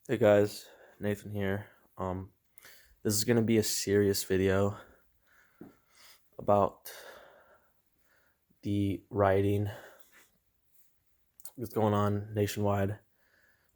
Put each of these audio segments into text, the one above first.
Hey guys, Nathan here. This is gonna be a serious video about the rioting that's going on nationwide,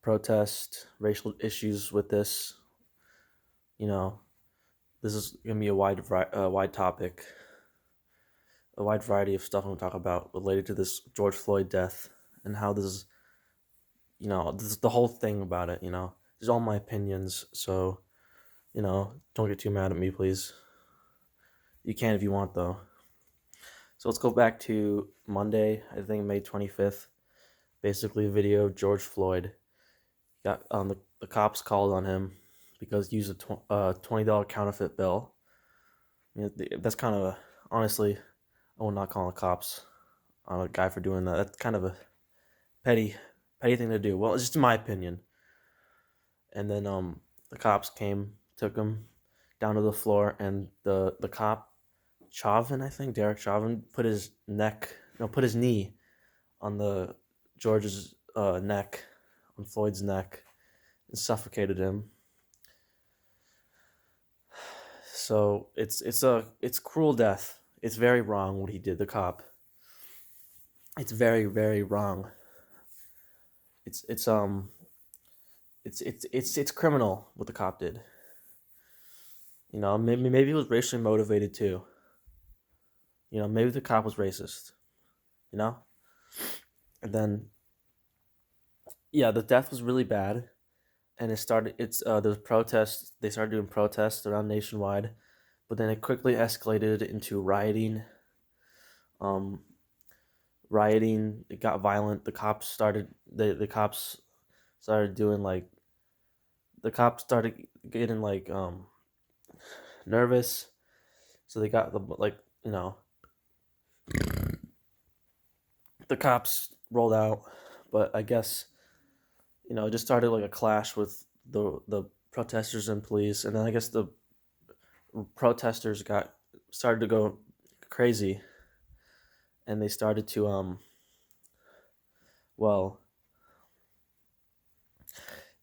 protest, racial issues with this. You know, this is gonna be a wide topic, a wide variety of stuff I'm gonna talk about related to this George Floyd death and how this is, this is the whole thing about it. These are all my opinions, so don't get too mad at me, please. You can if you want, though. So let's go back to Monday, I think May 25th. Basically, a video of George Floyd. Got the cops called on him because he used a $20 counterfeit bill. That's kind of honestly, I would not call the cops on a guy for doing that. That's kind of a petty, petty thing to do. Well, it's just my opinion. And then the cops came, took him down to the floor, and the cop Chauvin, I think Derek Chauvin, put his knee on the George's neck, on Floyd's neck, and suffocated him. So it's cruel death. It's very wrong what he did, the cop. It's very, very wrong. It's it's um it's criminal what the cop did. Maybe it was racially motivated too. Maybe the cop was racist. You know, and then yeah, the death was really bad, and there's protests. They started doing protests around nationwide, but then it quickly escalated into rioting. Um, Rioting. It got violent. The cops started doing like the cops started getting like nervous, so they got the cops rolled out, but I guess it just started like a clash with the protesters and police, and then I guess the protesters got started to go crazy, and they started to well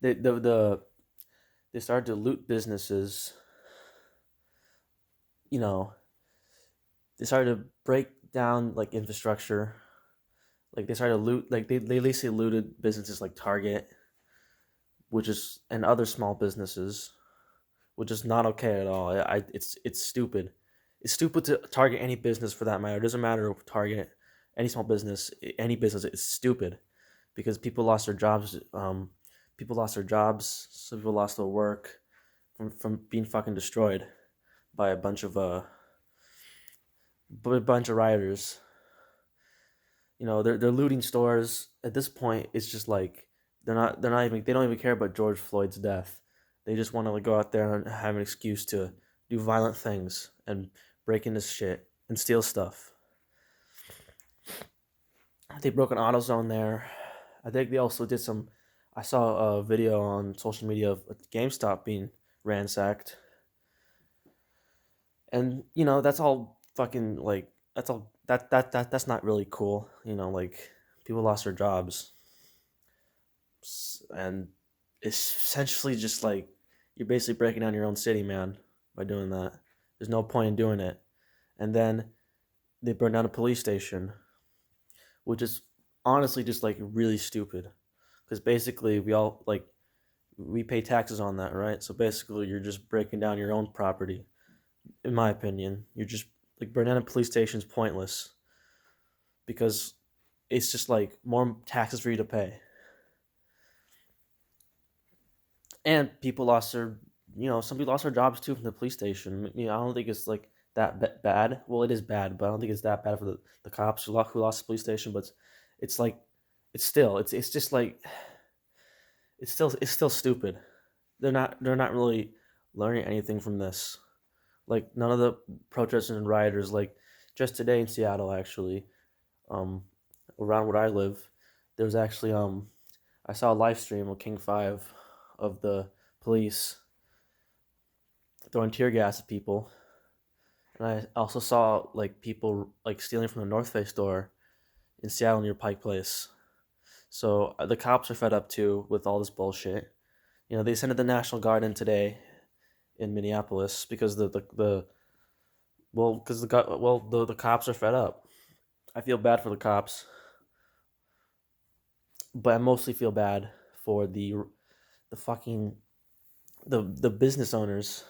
they started to loot businesses. You know, they started to break down like infrastructure. Like they started to loot, like they basically looted businesses like Target, which is and other small businesses, which is not okay at all. It's stupid. It's stupid to target any business for that matter. It doesn't matter if Target, any small business, any business. It's stupid because people lost their jobs. People lost their jobs. Some people lost their work from being fucking destroyed by a bunch of rioters. They're looting stores. At this point, it's just like they don't even care about George Floyd's death. They just want to like go out there and have an excuse to do violent things and break into shit and steal stuff. They broke an AutoZone there. I think they also did some. I saw a video on social media of GameStop being ransacked, and that's all fucking like that's all that's not really cool. Like people lost their jobs, and it's essentially just like you're basically breaking down your own city, man, by doing that. There's no point in doing it. And then they burned down a police station, which is honestly just like really stupid, because basically we pay taxes on that, right? So basically, you're just breaking down your own property. In my opinion, you're just like burning down a police station is pointless because it's just like more taxes for you to pay. And people lost their some people lost their jobs too from the police station. I don't think it's like that bad. Well, it is bad, but I don't think it's that bad for the cops who lost the police station. But it's like it's just like it's still stupid. They're not really learning anything from this. Like none of the protesters and rioters, like just today in Seattle actually, um around where I live, there was actually I saw a live stream of King Five of the police throwing tear gas at people, and I also saw like people like stealing from the North Face store in Seattle near Pike Place. So the cops are fed up too with all this bullshit. They sent the National Guard in today in Minneapolis because the cops are fed up. I feel bad for the cops, but I mostly feel bad for the fucking the business owners.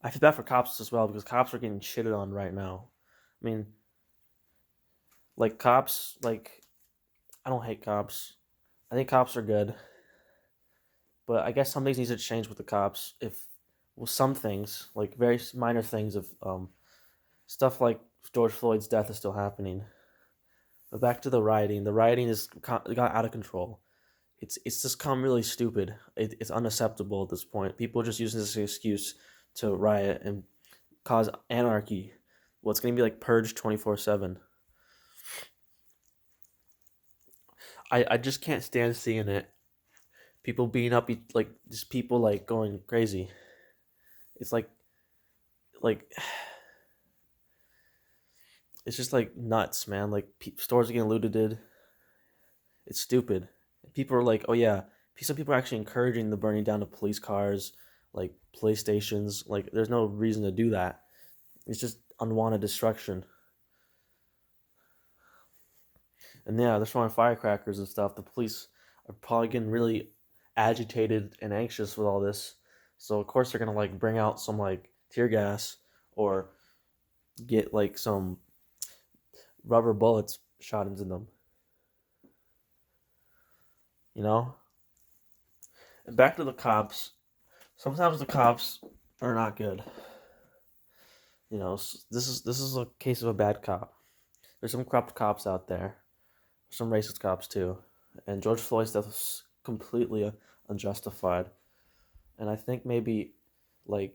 I feel bad for cops as well because cops are getting shitted on right now. I mean, like cops, like I don't hate cops. I think cops are good, but I guess some things need to change with the cops. If well, some things like very minor things of stuff like George Floyd's death is still happening. But back to the rioting. The rioting is got out of control. It's just come really stupid. It's unacceptable at this point. People are just using this as an excuse to riot and cause anarchy. Well, it's gonna be like purge 24/7. I just can't stand seeing it. People beating up like just people like going crazy. It's like it's just like nuts, man. Like stores are getting looted. It's stupid. People are like, oh yeah. Some people are actually encouraging the burning down of police cars, like police stations. Like, there's no reason to do that. It's just unwanted destruction. And yeah, they're throwing firecrackers and stuff. The police are probably getting really agitated and anxious with all this. So of course they're gonna like bring out some like tear gas or get like some rubber bullets shot into them. You know? And back to the cops. Sometimes the cops are not good. This is a case of a bad cop. There's some corrupt cops out there. Some racist cops too. And George Floyd's death was completely unjustified. And I think maybe, like,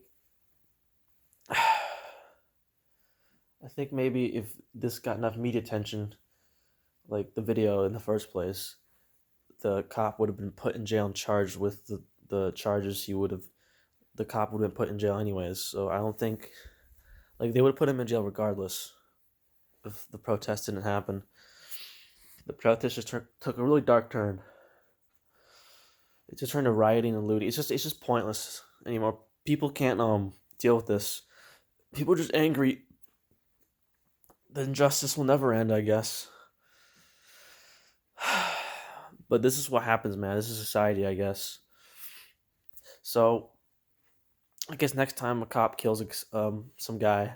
I think maybe if this got enough media attention, like the video in the first place, the cop would have been put in jail and charged with the charges the cop would have been put in jail anyways. So I don't think, like, they would have put him in jail regardless if the protest didn't happen. The protest just took a really dark turn. It just turned to rioting and looting. It's just pointless anymore. People can't deal with this. People are just angry. The injustice will never end, I guess. But this is what happens, man. This is society, I guess. So I guess next time a cop kills some guy,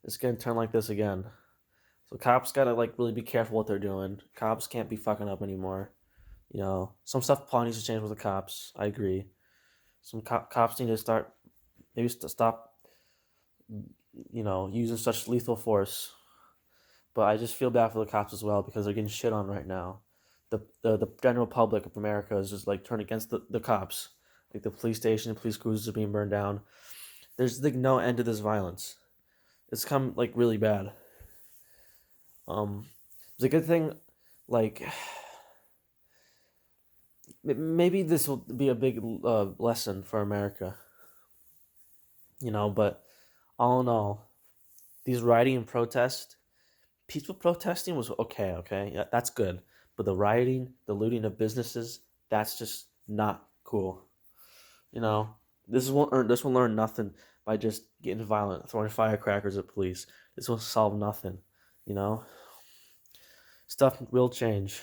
it's gonna turn like this again. So cops gotta like really be careful what they're doing. Cops can't be fucking up anymore. Some stuff probably needs to change with the cops. I agree. Some cops need to stop, using such lethal force. But I just feel bad for the cops as well because they're getting shit on right now. The general public of America is just like turned against the cops. Like the police station, police cruisers are being burned down. There's like no end to this violence. It's come like really bad. It's a good thing, like maybe this will be a big lesson for America. But all in all, these rioting and protest, peaceful protesting was okay. Okay, yeah, that's good. But the rioting, the looting of businesses, that's just not cool. You know, this will learn nothing by just getting violent, throwing firecrackers at police. This will solve nothing. You know, stuff will change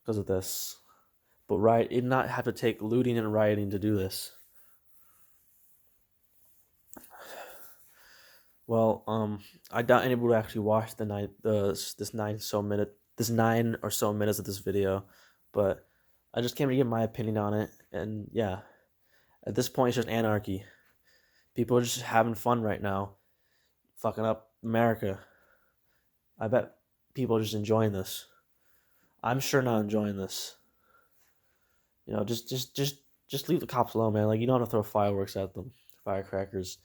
because of this. But it did not have to take looting and rioting to do this. Well, I doubt anybody will actually watch this 9 or so minutes of this video, but I just came to give my opinion on it, and yeah, at this point it's just anarchy. People are just having fun right now, fucking up America. I bet people are just enjoying this. I'm sure not enjoying this. Just leave the cops alone, man. Like, you don't have to throw fireworks at them, firecrackers.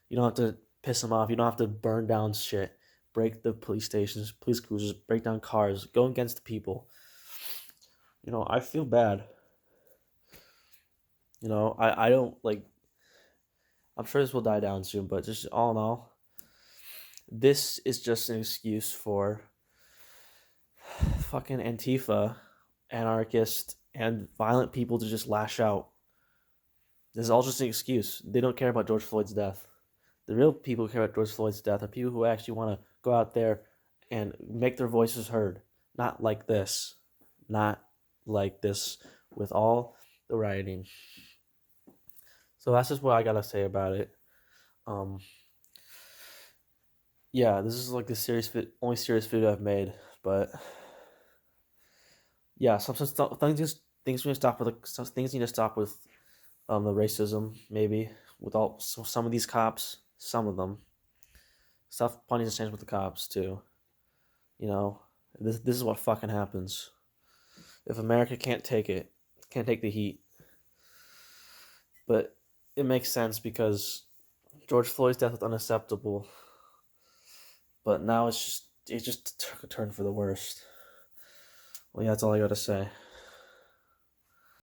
You don't have to piss them off. You don't have to burn down shit, break the police stations, police cruisers, break down cars, go against the people. I feel bad. I don't like. I'm sure this will die down soon, but just all in all, this is just an excuse for fucking Antifa, anarchist, and violent people to just lash out. This is all just an excuse. They don't care about George Floyd's death. The real people who care about George Floyd's death are people who actually want to go out there and make their voices heard. Not like this. Not like this with all the rioting. So that's just what I gotta say about it. Um, yeah, this is like the only serious video I've made, but yeah, things need to stop with some things need to stop with the racism maybe with all some of these cops, some of them stuff. Plenty to change with the cops too. You know, this is what fucking happens if America can't take it, can't take the heat. But it makes sense because George Floyd's death was unacceptable, but now it just took a turn for the worst. Well, yeah, that's all I gotta say.